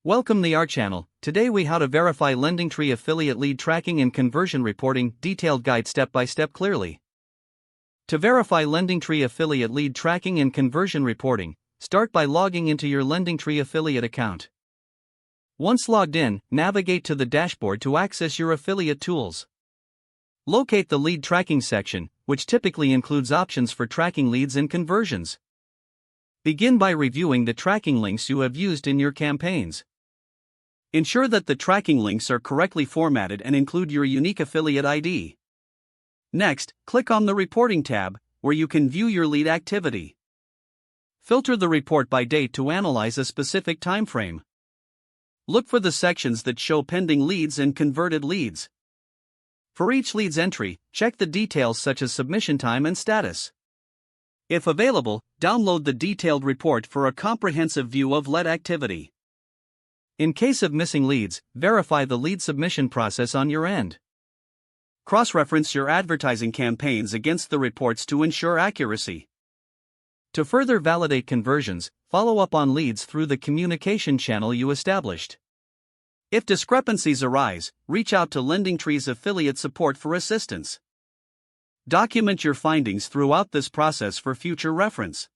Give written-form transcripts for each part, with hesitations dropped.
Welcome to our channel. Today we how to verify LendingTree affiliate lead tracking and conversion reporting, detailed guide step by step clearly. To verify LendingTree affiliate lead tracking and conversion reporting, start by logging into your LendingTree affiliate account. Once logged in, navigate to the dashboard to access your affiliate tools. Locate the lead tracking section, which typically includes options for tracking leads and conversions. Begin by reviewing the tracking links you have used in your campaigns. Ensure that the tracking links are correctly formatted and include your unique affiliate ID. Next, click on the Reporting tab, where you can view your lead activity. Filter the report by date to analyze a specific time frame. Look for the sections that show pending leads and converted leads. For each leads entry, check the details such as submission time and status. If available, download the detailed report for a comprehensive view of lead activity. In case of missing leads, verify the lead submission process on your end. Cross-reference your advertising campaigns against the reports to ensure accuracy. To further validate conversions, follow up on leads through the communication channel you established. If discrepancies arise, reach out to LendingTree's affiliate support for assistance. Document your findings throughout this process for future reference.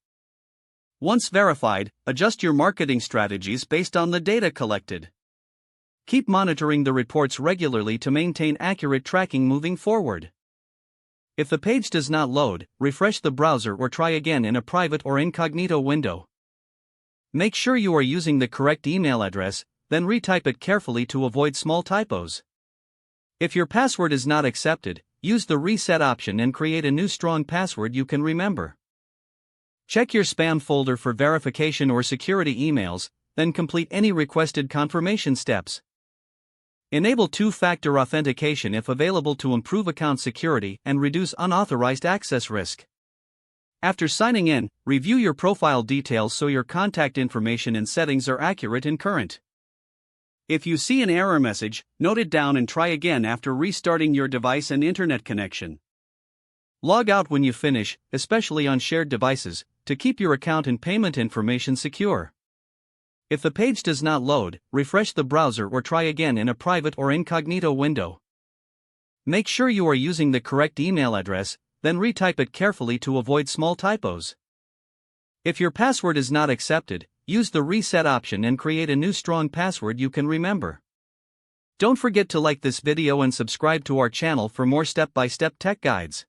Once verified, adjust your marketing strategies based on the data collected. Keep monitoring the reports regularly to maintain accurate tracking moving forward. If the page does not load, refresh the browser or try again in a private or incognito window. Make sure you are using the correct email address, then retype it carefully to avoid small typos. If your password is not accepted, use the reset option and create a new strong password you can remember. Check your spam folder for verification or security emails, then complete any requested confirmation steps. Enable two-factor authentication if available to improve account security and reduce unauthorized access risk. After signing in, review your profile details so your contact information and settings are accurate and current. If you see an error message, note it down and try again after restarting your device and internet connection. Log out when you finish, especially on shared devices, to keep your account and payment information secure. If the page does not load, refresh the browser or try again in a private or incognito window. Make sure you are using the correct email address, then retype it carefully to avoid small typos. If your password is not accepted, use the reset option and create a new strong password you can remember. Don't forget to like this video and subscribe to our channel for more step-by-step tech guides.